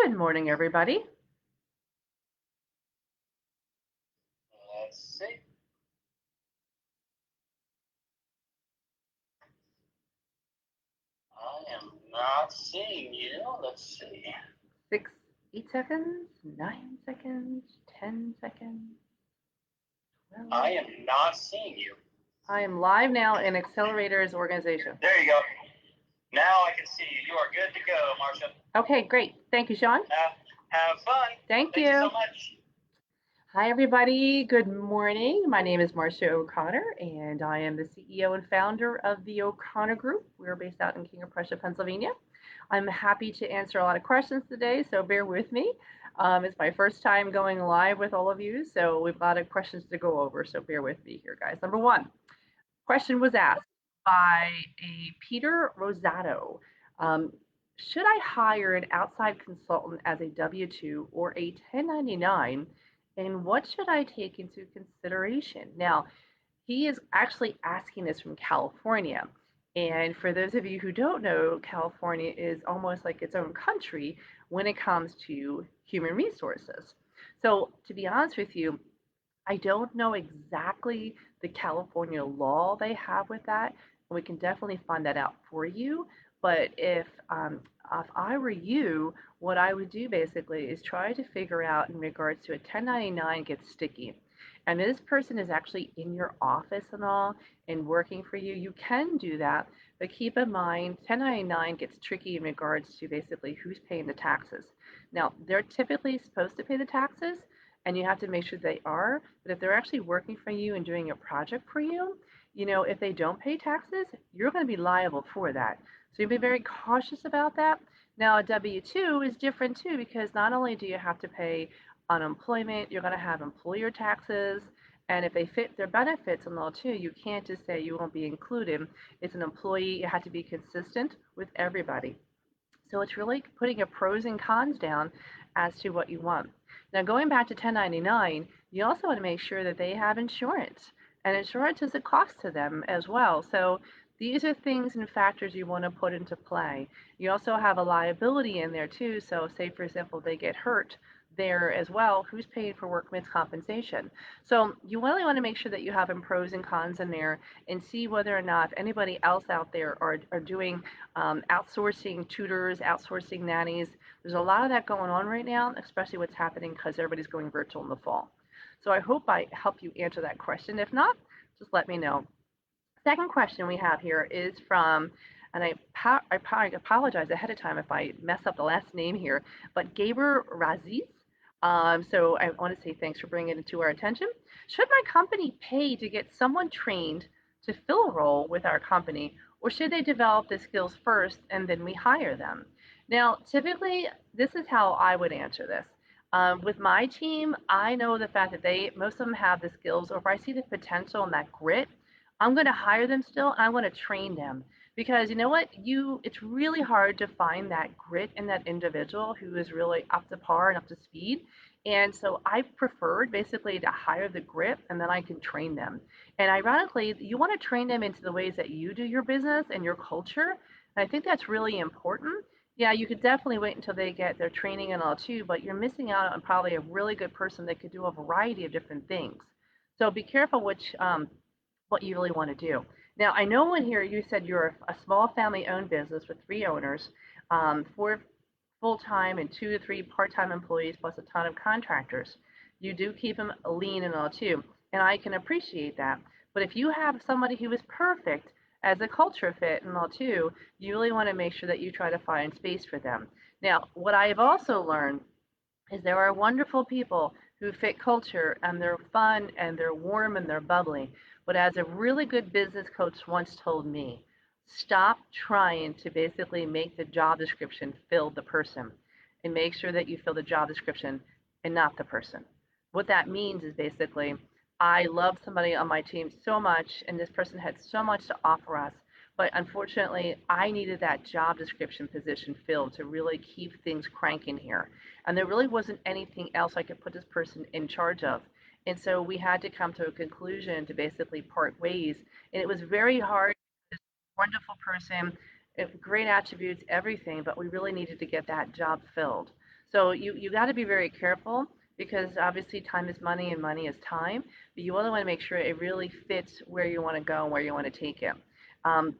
Good morning, everybody. Let's see. I am not seeing you. Let's see. 6, 8 seconds, 9 seconds, 10 seconds, 12. I am not seeing you. I am live now in Accelerator's organization. There you go. Now I can see you. You are good to go, Marcia. Okay, great. Thank you, Sean. Have fun. Thank you you. so much. Hi, everybody. Good morning. My name is Marcia O'Conner, and I am the CEO and founder of the O'Conner Group. We're based out in King of Prussia, Pennsylvania. I'm happy to answer a lot of questions today, so bear with me. It's my first time going live with all of you, so we've got a lot of questions to go over, so bear with me here, guys. Number one, question was asked by a Peter Rosato. Um, should I hire an outside consultant as a W-2 or a 1099, and what should I take into consideration? Now, he is actually asking this from California. And for those of you who don't know, California is almost like its own country when it comes to human resources. So, to be honest with you, I don't know exactly the California law they have with that, and we can definitely find that out for you. But if I were you, what I would do basically is try to figure out in regards to a 1099 gets sticky. And this person is actually in your office and all and working for you. You can do that, but keep in mind 1099 gets tricky in regards to basically who's paying the taxes. Now, they're typically supposed to pay the taxes, and you have to make sure they are. But if they're actually working for you and doing a project for you, if they don't pay taxes, you're going to be liable for that. So you be very cautious about that. Now, a W 2 is different too, because not only do you have to pay unemployment, you're going to have employer taxes. And if they fit their benefits and all too, you can't just say you won't be included. It's an employee, you have to be consistent with everybody. So it's really putting your pros and cons down as to what you want. Now, going back to 1099, you also want to make sure that they have insurance, and insurance is a cost to them as well. So these are things and factors you want to put into play. You also have a liability in there too. So, say for example, they get hurt there as well. Who's paying for workman's compensation? So you really want to make sure that you have pros and cons in there and see whether or not if anybody else out there are doing outsourcing tutors, outsourcing nannies. There's a lot of that going on right now, especially what's happening because everybody's going virtual in the fall. So I hope I help you answer that question. If not, just let me know. Second question we have here is from, and I apologize ahead of time if I mess up the last name here, but Gaber Raziz. So I want to say thanks for bringing it to our attention. Should my company pay to get someone trained to fill a role with our company, or should they develop the skills first and then we hire them? Now, typically, this is how I would answer this. With my team, I know the fact that most of them have the skills, or if I see the potential and that grit, I'm going to hire them still. And I want to train them because you know what? It's really hard to find that grit in that individual who is really up to par and up to speed. And so I preferred basically to hire the grit and then I can train them. And ironically, you want to train them into the ways that you do your business and your culture. And I think that's really important. Yeah, you could definitely wait until they get their training and all too, but you're missing out on probably a really good person that could do a variety of different things. So be careful what you really want to do. Now, I know in here you said you're a small family-owned business with three owners, four full-time and 2 to 3 part-time employees, plus a ton of contractors. You do keep them lean and all too, and I can appreciate that. But if you have somebody who is perfect as a culture fit and all too, you really want to make sure that you try to find space for them. Now, what I have also learned is there are wonderful people who fit culture and they're fun and they're warm and they're bubbly. But as a really good business coach once told me, stop trying to basically make the job description fill the person and make sure that you fill the job description and not the person. What that means is basically, I love somebody on my team so much and this person had so much to offer us. But unfortunately, I needed that job description position filled to really keep things cranking here. And there really wasn't anything else I could put this person in charge of. And so we had to come to a conclusion to basically part ways. And it was very hard. This wonderful person, great attributes, everything, but we really needed to get that job filled. So you got to be very careful because obviously time is money and money is time, but you want to make sure it really fits where you want to go and where you want to take it. Um,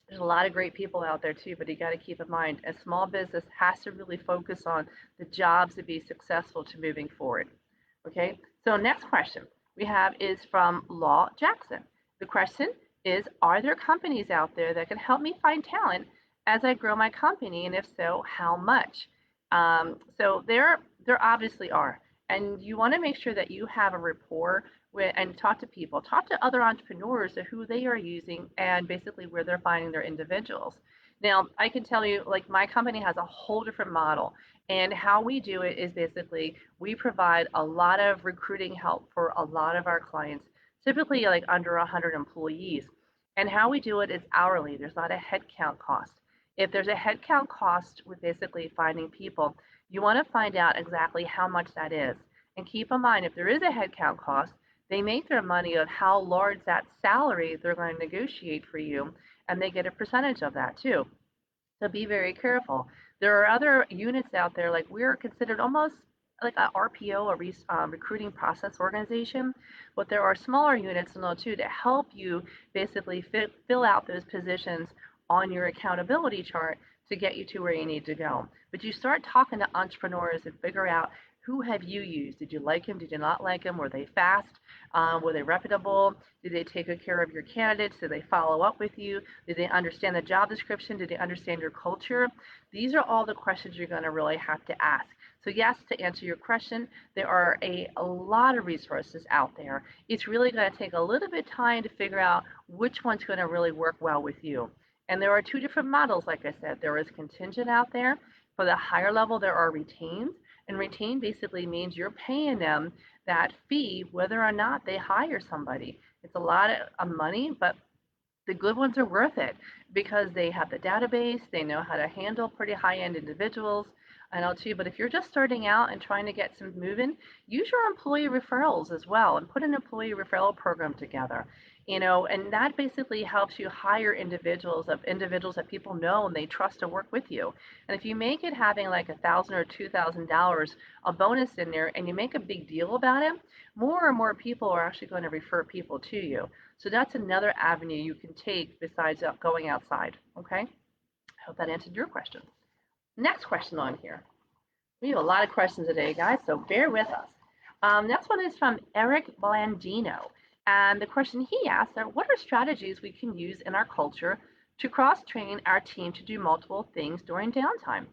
there's a lot of great people out there too, but you got to keep in mind a small business has to really focus on the jobs to be successful to moving forward. Okay, so next question we have is from Law Jackson. The question is, are there companies out there that can help me find talent as I grow my company, and if so, how much? So there obviously are, and you want to make sure that you have a rapport with, and talk to people, talk to other entrepreneurs of who they are using and basically where they're finding their individuals. Now, I can tell you, like my company has a whole different model, and how we do it is basically we provide a lot of recruiting help for a lot of our clients, typically like under 100 employees. And how we do it is hourly. There's not a headcount cost. If there's a headcount cost with basically finding people, you want to find out exactly how much that is. And keep in mind, if there is a headcount cost, they make their money on how large that salary they're going to negotiate for you, and they get a percentage of that too. So be very careful. There are other units out there, like we're considered almost like a RPO, recruiting process organization, but there are smaller units in too to help you basically fill out those positions on your accountability chart to get you to where you need to go. But you start talking to entrepreneurs and figure out who have you used? Did you like them? Did you not like them? Were they fast? Were they reputable? Did they take good care of your candidates? Did they follow up with you? Did they understand the job description? Did they understand your culture? These are all the questions you're going to really have to ask. So yes, to answer your question, there are a lot of resources out there. It's really going to take a little bit of time to figure out which one's going to really work well with you. And there are two different models, like I said. There is contingent out there. For the higher level, there are retained. And retained basically means you're paying them that fee whether or not they hire somebody. It's a lot of money, but the good ones are worth it because they have the database, they know how to handle pretty high-end individuals. I know too, but if you're just starting out and trying to get some moving, use your employee referrals as well and put an employee referral program together. And that basically helps you hire individuals that people know and they trust to work with you. And if you make it having like $1,000 or $2,000 a bonus in there and you make a big deal about it, more and more people are actually going to refer people to you. So that's another avenue you can take besides going outside. Okay, I hope that answered your question. Next question on here. We have a lot of questions today, guys, so bear with us. Next one is from Eric Blandino. And the question he asked are, what are strategies we can use in our culture to cross-train our team to do multiple things during downtime?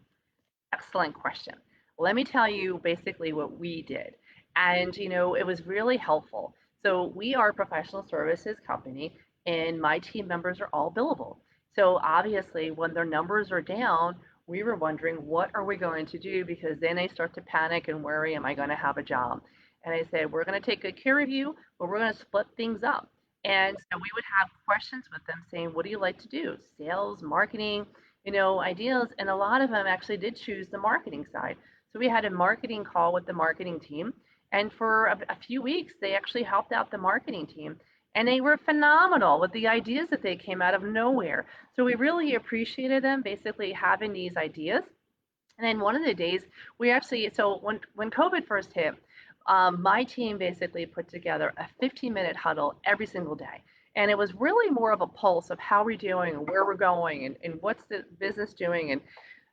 Excellent question. Let me tell you basically what we did. And, it was really helpful. So we are a professional services company, and my team members are all billable. So obviously, when their numbers are down, we were wondering, what are we going to do? Because then they start to panic and worry, am I going to have a job? And I said, we're going to take good care of you, but we're going to split things up. And so we would have questions with them saying, what do you like to do? Sales, marketing, ideas. And a lot of them actually did choose the marketing side. So we had a marketing call with the marketing team. And for a few weeks, they actually helped out the marketing team. And they were phenomenal with the ideas that they came out of nowhere. So we really appreciated them basically having these ideas. And then one of the days, we actually, so when COVID first hit, my team basically put together a 15-minute huddle every single day. And it was really more of a pulse of how we're doing and where we're going and what's the business doing and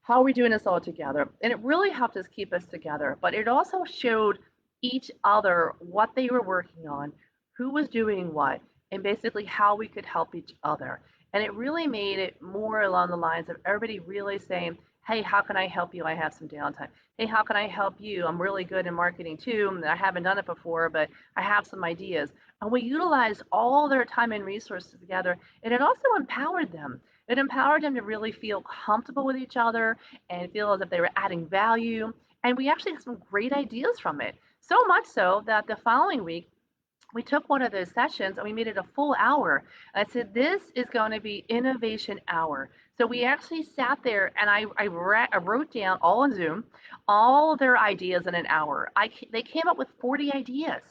how are we doing this all together. And it really helped us keep us together. But it also showed each other what they were working on, who was doing what, and basically how we could help each other. And it really made it more along the lines of everybody really saying, hey, how can I help you? I have some downtime. Hey, how can I help you? I'm really good in marketing too. And I haven't done it before, but I have some ideas. And we utilized all their time and resources together. And it also empowered them. It empowered them to really feel comfortable with each other and feel as if they were adding value. And we actually had some great ideas from it. So much so that the following week, we took one of those sessions and we made it a full hour. I said, this is going to be innovation hour. So we actually sat there and I wrote down all on Zoom, all their ideas in an hour. They came up with 40 ideas.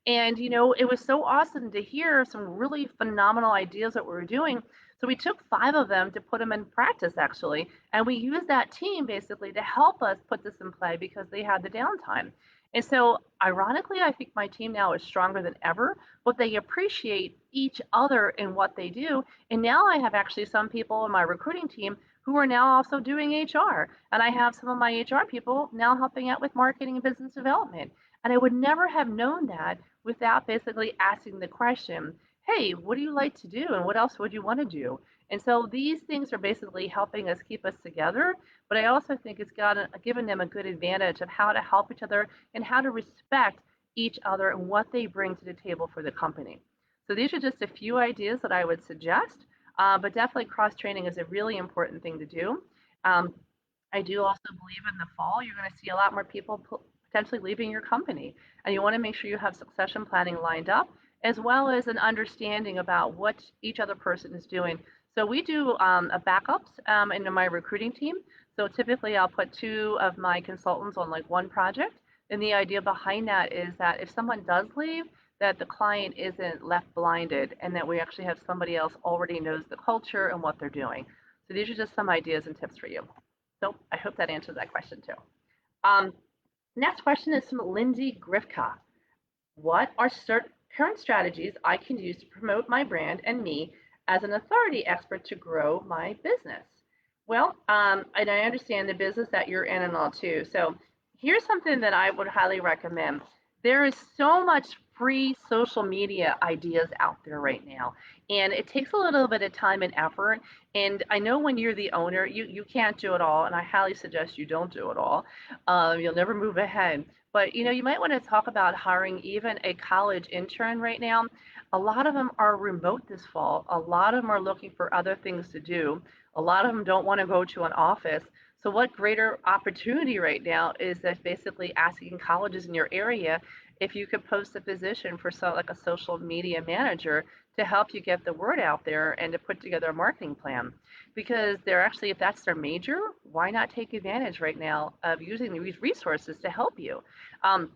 And, it was so awesome to hear some really phenomenal ideas that we were doing. So we took 5 of them to put them in practice actually, and we used that team basically to help us put this in play because they had the downtime. And so ironically, I think my team now is stronger than ever, but they appreciate each other in what they do. And now I have actually some people in my recruiting team who are now also doing HR. And I have some of my HR people now helping out with marketing and business development. And I would never have known that without basically asking the question, hey, what do you like to do? And what else would you want to do? And so these things are basically helping us keep us together. But I also think it's given them a good advantage of how to help each other and how to respect each other and what they bring to the table for the company. So these are just a few ideas that I would suggest, but definitely cross training is a really important thing to do. Um, I do also believe in the fall, you're going to see a lot more people potentially leaving your company. And you want to make sure you have succession planning lined up, as well as an understanding about what each other person is doing. So we do a backups into my recruiting team. So typically I'll put 2 of my consultants on like one project. And the idea behind that is that if someone does leave, that the client isn't left blinded and that we actually have somebody else already knows the culture and what they're doing. So these are just some ideas and tips for you. So I hope that answers that question too. Um, Next question is from Lindsay Grifka. What are current strategies I can use to promote my brand and me as an authority expert to grow my business? Well, and I understand the business that you're in and all too. So here's something that I would highly recommend. There is so much free social media ideas out there right now, and it takes a little bit of time and effort. And I know when you're the owner, you can't do it all, and I highly suggest you don't do it all. You'll never move ahead. But you might want to talk about hiring even a college intern right now. A lot of them are remote this fall. A lot of them are looking for other things to do. A lot of them don't want to go to an office. So what greater opportunity right now is that basically asking colleges in your area if you could post a position for like a social media manager to help you get the word out there and to put together a marketing plan. Because they're actually, if that's their major, why not take advantage right now of using these resources to help you? Um,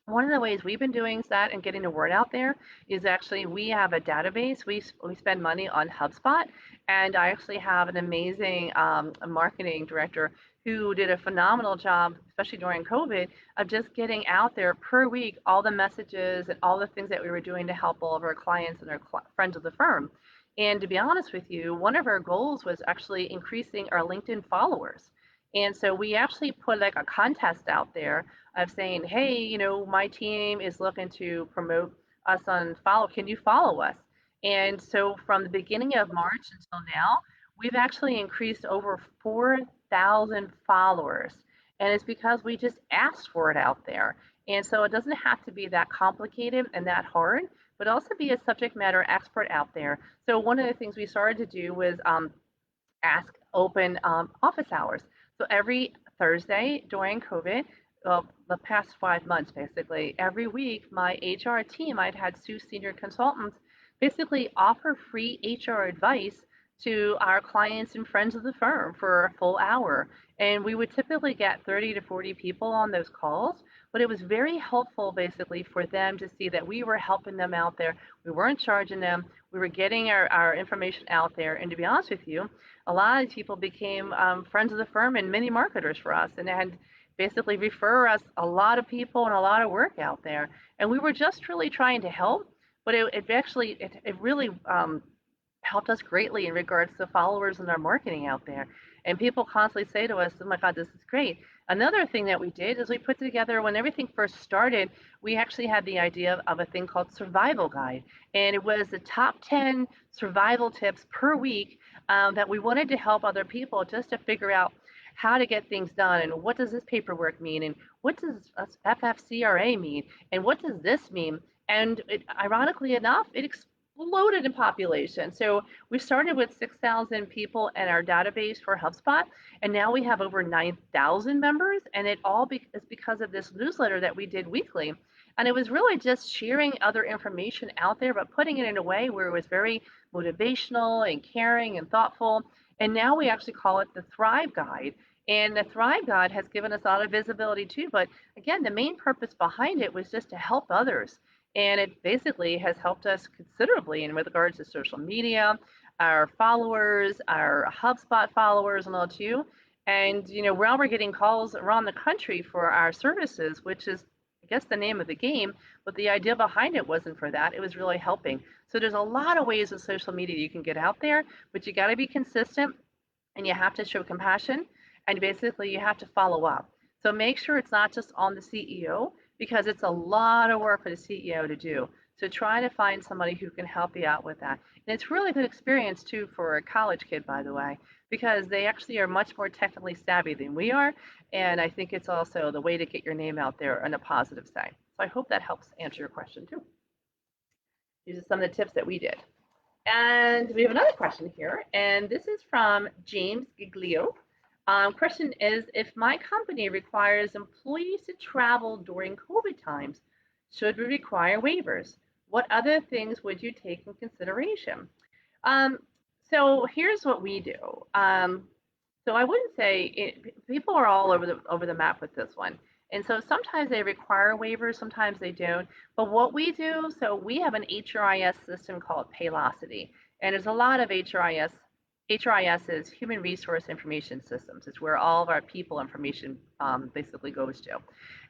One of the ways we've been doing that and getting the word out there is actually we have a database. We spend money on HubSpot, and I actually have an amazing marketing director who did a phenomenal job, especially during COVID, of just getting out there per week all the messages and all the things that we were doing to help all of our clients and our friends of the firm. And to be honest with you, one of our goals was actually increasing our LinkedIn followers. And so we actually put like a contest out there of saying, hey, my team is looking to promote us on follow. Can you follow us? And so from the beginning of March until now, we've actually increased over 4,000 followers. And it's because we just asked for it out there. And so it doesn't have to be that complicated and that hard, but also be a subject matter expert out there. So one of the things we started to do was ask open office hours. So every Thursday during COVID, the past 5 months basically, every week my HR team, I'd had 2 senior consultants basically offer free HR advice to our clients and friends of the firm for a full hour. And we would typically get 30 to 40 people on those calls, but it was very helpful basically for them to see that we were helping them out there. We weren't charging them. We were getting our information out there. And to be honest with you, a lot of people became friends of the firm and mini marketers for us and had basically refer us a lot of people and a lot of work out there. And we were just really trying to help, but it really helped us greatly in regards to followers and our marketing out there. And people constantly say to us, oh my God, this is great. Another thing that we did is we put together, when everything first started, we actually had the idea of a thing called Survival Guide. And it was the top 10 survival tips per week that we wanted to help other people just to figure out how to get things done and what does this paperwork mean and what does FFCRA mean and what does this mean. And ironically enough, it exploded in population. So we started with 6,000 people in our database for HubSpot, and now we have over 9,000 members, and it all is because of this newsletter that we did weekly. And it was really just sharing other information out there, but putting it in a way where it was very motivational and caring and thoughtful. And now we actually call it the Thrive Guide. And the Thrive Guide has given us a lot of visibility too. But again, the main purpose behind it was just to help others. And it basically has helped us considerably in regards to social media. our followers, our HubSpot followers, and all too. And now we're getting calls around the country for our services, which is, I guess, the name of the game. But the idea behind it wasn't for that; it was really helping. So there's a lot of ways with social media you can get out there, but you got to be consistent and you have to show compassion, and basically you have to follow up. So make sure it's not just on the CEO, because it's a lot of work for the CEO to do. So try to find somebody who can help you out with that. And it's really good experience too for a college kid, by the way, because they actually are much more technically savvy than we are. And I think it's also the way to get your name out there in a positive side. So I hope that helps answer your question too. These are some of the tips that we did. And we have another question here, and this is from James Giglio. Question is, if my company requires employees to travel during COVID times, should we require waivers? What other things would you take in consideration? Um, so here's what we do. So I wouldn't say people are all over the map with this one. And so sometimes they require waivers, sometimes they don't. But what we do, so we have an HRIS system called Paylocity, and there's a lot of HRIS. HRIS is Human Resource Information Systems. It's where all of our people information basically goes to.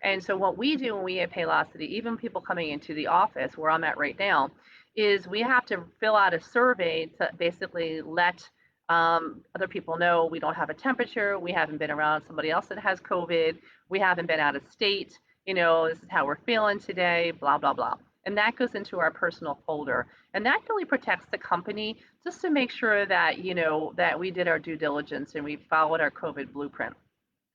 And so what we do when we have Paylocity, even people coming into the office where I'm at right now, is we have to fill out a survey to basically let other people know we don't have a temperature, we haven't been around somebody else that has COVID, we haven't been out of state, this is how we're feeling today, blah, blah, blah. And that goes into our personal folder. And that really protects the company just to make sure that, that we did our due diligence and we followed our COVID blueprint.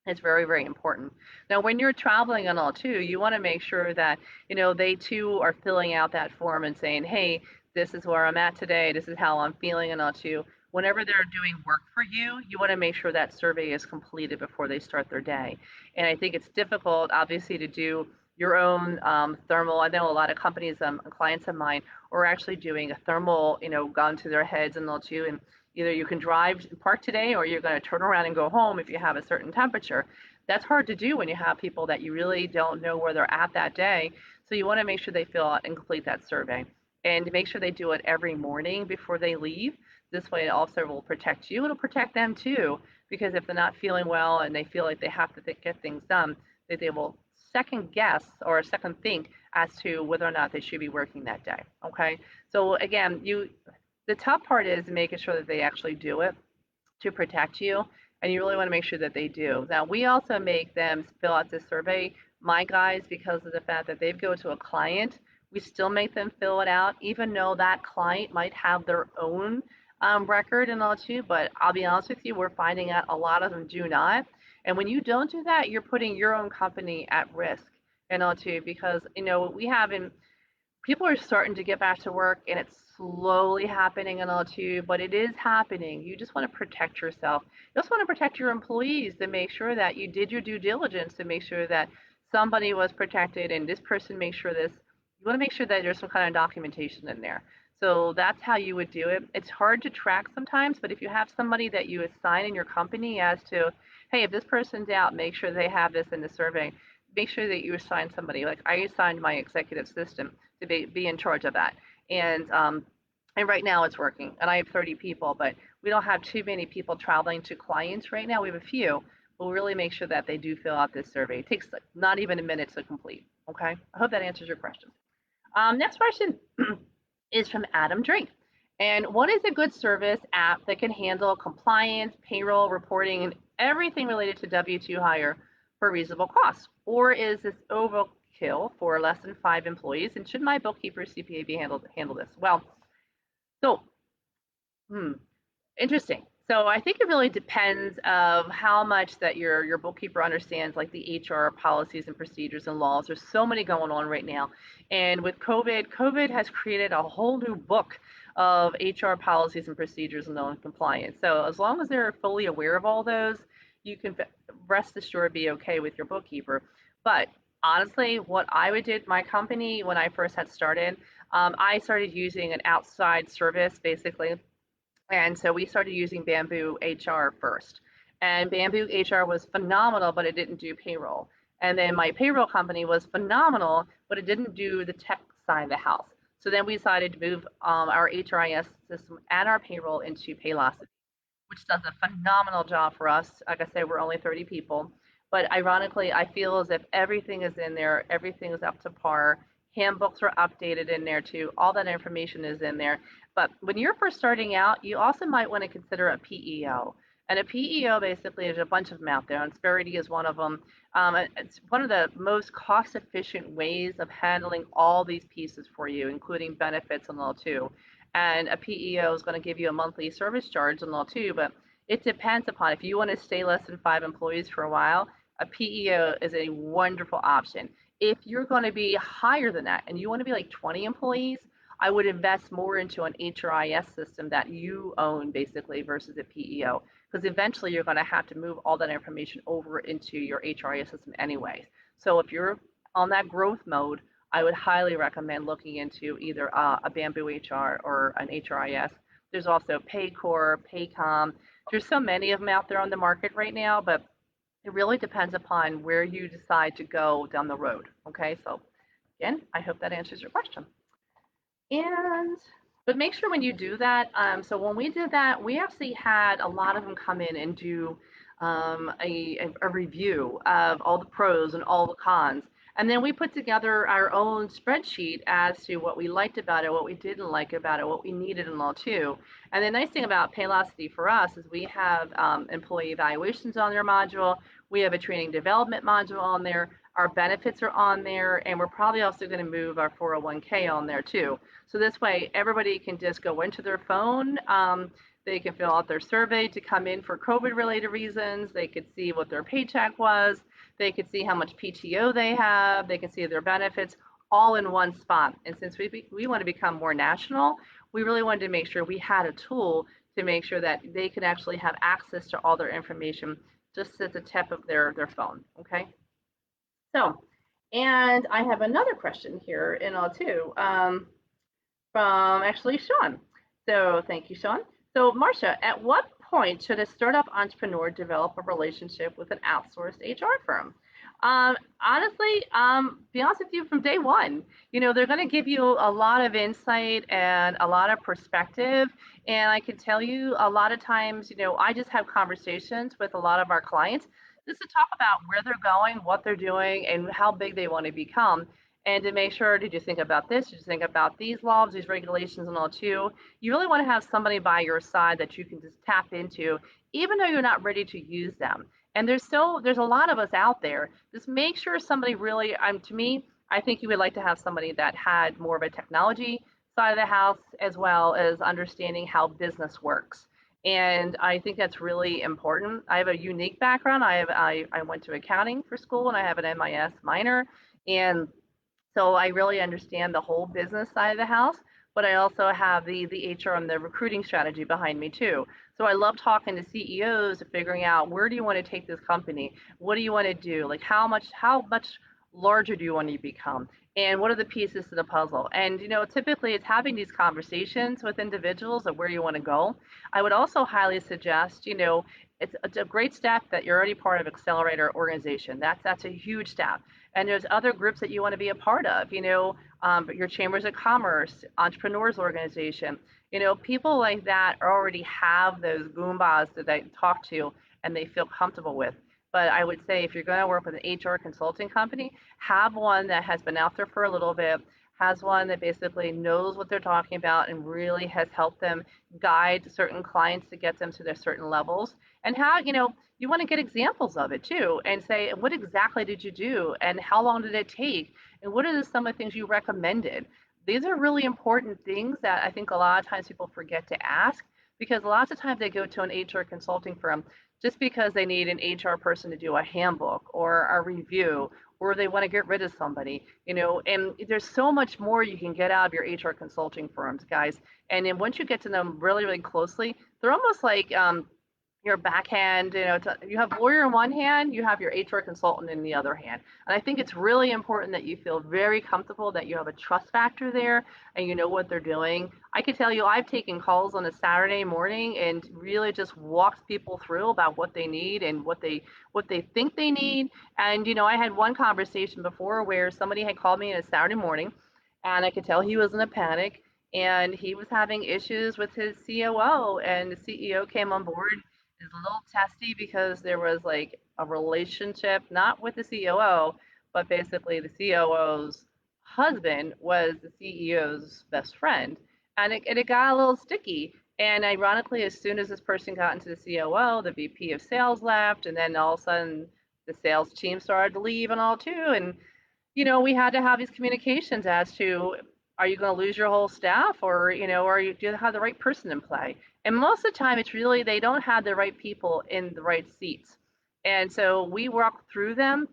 It's very, very important. Now, when you're traveling and all too, you want to make sure that, they too are filling out that form and saying, hey, this is where I'm at today, this is how I'm feeling and all too. Whenever they're doing work for you, you want to make sure that survey is completed before they start their day. And I think it's difficult, obviously, to do your own thermal. I know a lot of companies, clients of mine, are actually doing a thermal, gun to their heads and all too. And either you can drive and park today, or you're going to turn around and go home if you have a certain temperature. That's hard to do when you have people that you really don't know where they're at that day. So you want to make sure they fill out and complete that survey, and make sure they do it every morning before they leave. This way, it also will protect you. It'll protect them too, because if they're not feeling well and they feel like they have to get things done, that they will second guess or second think as to whether or not they should be working that day. Okay. So again, the tough part is making sure that they actually do it to protect you, and you really want to make sure that they do. Now, we also make them fill out this survey. My guys, because of the fact that they go to a client, we still make them fill it out, even though that client might have their own record and all too. But I'll be honest with you, we're finding out a lot of them do not. And when you don't do that, you're putting your own company at risk and all too, because we haven't people are starting to get back to work, and it's slowly happening and all too, but it is happening. You just want to protect yourself. You also want to protect your employees to make sure that you did your due diligence to make sure that somebody was protected and this person makes sure this. You want to make sure that there's some kind of documentation in there. So that's how you would do it. It's hard to track sometimes, but if you have somebody that you assign in your company as to, hey, if this person's out, make sure they have this in the survey. Make sure that you assign somebody. Like I assigned my executive assistant to be in charge of that. And right now it's working. And I have 30 people, but we don't have too many people traveling to clients right now. We have a few. We'll really make sure that they do fill out this survey. It takes not even a minute to complete. Okay. I hope that answers your question. Next question is from Adam Drake. And what is a good service app that can handle compliance, payroll, reporting, and everything related to W-2 hire for reasonable costs? Or is this overkill for less than 5 employees? And should my bookkeeper CPA be handle this? Well, so interesting. So I think it really depends of how much that your bookkeeper understands, like the HR policies and procedures and laws. There's so many going on right now, and with COVID has created a whole new book of HR policies and procedures and non-compliance. So as long as they're fully aware of all those, you can rest assured be okay with your bookkeeper. But honestly, what I would do at my company when I first had started, I started using an outside service basically. And so we started using Bamboo HR first. And Bamboo HR was phenomenal, but it didn't do payroll. And then my payroll company was phenomenal, but it didn't do the tech side of the house. So then we decided to move our HRIS system and our payroll into Paylocity, which does a phenomenal job for us. Like I said, we're only 30 people. But ironically, I feel as if everything is in there, everything is up to par. Handbooks are updated in there too. All that information is in there. But when you're first starting out, you also might want to consider a PEO. And a PEO basically is a bunch of them out there, and Insperity is one of them. It's one of the most cost efficient ways of handling all these pieces for you, including benefits and all too. And a PEO is going to give you a monthly service charge and all too, but it depends upon if you want to stay less than 5 employees for a while, a PEO is a wonderful option. If you're going to be higher than that and you want to be like 20 employees, I would invest more into an HRIS system that you own basically versus a PEO, because eventually you're going to have to move all that information over into your HRIS system anyway. So if you're on that growth mode, I would highly recommend looking into either a Bamboo HR or an HRIS. There's also Paycor, Paycom. There's so many of them out there on the market right now, but it really depends upon where you decide to go down the road. Okay, so again, I hope that answers your question. And but make sure when you do that. So when we did that, we actually had a lot of them come in and do a review of all the pros and all the cons. And then we put together our own spreadsheet as to what we liked about it, what we didn't like about it, what we needed and all too. And the nice thing about Paylocity for us is we have employee evaluations on their module. We have a training development module on there. Our benefits are on there, and we're probably also going to move our 401k on there too. So this way, everybody can just go into their phone. They can fill out their survey to come in for COVID-related reasons. They could see what their paycheck was. They could see how much PTO they have. They can see their benefits all in one spot. And since we want to become more national, we really wanted to make sure we had a tool to make sure that they could actually have access to all their information just at the tip of their phone. Okay. So, and I have another question here in all too. From actually Sean. So thank you, Sean. So Marcia, at what point should a startup entrepreneur develop a relationship with an outsourced HR firm? Honestly, be honest with you, from day one, they're going to give you a lot of insight and a lot of perspective. And I can tell you a lot of times, I just have conversations with a lot of our clients just to talk about where they're going, what they're doing, and how big they want to become. And to make sure, did you think about this? Did you think about these laws, these regulations, and all too? You really want to have somebody by your side that you can just tap into, even though you're not ready to use them. And there's a lot of us out there. Just make sure somebody really, to me, I think you would like to have somebody that had more of a technology side of the house as well as understanding how business works. And I think that's really important. I have a unique background. I went to accounting for school and I have an MIS minor. And so I really understand the whole business side of the house, but I also have the HR and the recruiting strategy behind me too. So I love talking to CEOs and figuring out where do you want to take this company? What do you want to do? Like how much larger do you want to become? And what are the pieces to the puzzle? And typically it's having these conversations with individuals of where you want to go. I would also highly suggest, it's a great step that you're already part of Accelerator organization. That's a huge step. And there's other groups that you want to be a part of, your chambers of commerce, entrepreneurs organization, people like that already have those goombas that they talk to and they feel comfortable with. But I would say if you're going to work with an HR consulting company, have one that has been out there for a little bit, has one that basically knows what they're talking about and really has helped them guide certain clients to get them to their certain levels. And how, you want to get examples of it too and say, what exactly did you do and how long did it take? And what are some of the things you recommended? These are really important things that I think a lot of times people forget to ask, because lots of times they go to an HR consulting firm just because they need an HR person to do a handbook or a review, or they want to get rid of somebody, and there's so much more you can get out of your HR consulting firms, guys. And then once you get to them really, really closely, they're almost like your backhand, you have lawyer in one hand, you have your HR consultant in the other hand. And I think it's really important that you feel very comfortable, that you have a trust factor there and you know what they're doing. I can tell you, I've taken calls on a Saturday morning and really just walked people through about what they need and what they think they need. And, I had one conversation before where somebody had called me on a Saturday morning and I could tell he was in a panic, and he was having issues with his COO, and the CEO came on board. It was a little testy because there was like a relationship, not with the COO, but basically the COO's husband was the CEO's best friend, and it got a little sticky. And ironically, as soon as this person got into the COO, the VP of sales left, and then all of a sudden the sales team started to leave and all too. And we had to have these communications as to, are you going to lose your whole staff, or do you have the right person in play? And most of the time, it's really they don't have the right people in the right seats. And so we walk through them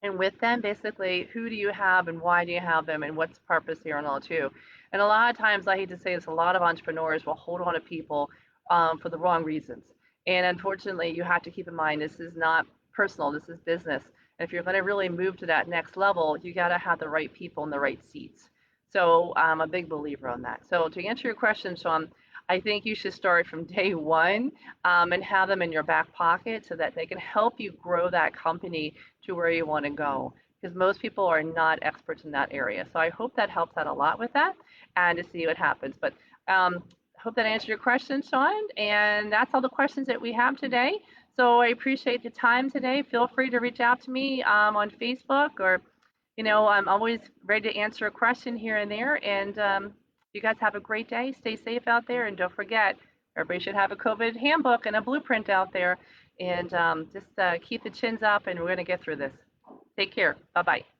and with them, basically, who do you have and why do you have them and what's the purpose here and all too. And a lot of times, I hate to say this, a lot of entrepreneurs will hold on to people for the wrong reasons. And unfortunately, you have to keep in mind this is not personal, this is business. And if you're going to really move to that next level, you got to have the right people in the right seats. So I'm a big believer on that. So to answer your question, Sean, I think you should start from day one and have them in your back pocket so that they can help you grow that company to where you want to go, because most people are not experts in that area. So I hope that helps out a lot with that and to see what happens. But hope that answered your question, Sean. And that's all the questions that we have today. So I appreciate the time today. Feel free to reach out to me on Facebook, or, I'm always ready to answer a question here and there. And you guys have a great day. Stay safe out there. And don't forget, everybody should have a COVID handbook and a blueprint out there. And just keep the chins up, and we're going to get through this. Take care. Bye bye.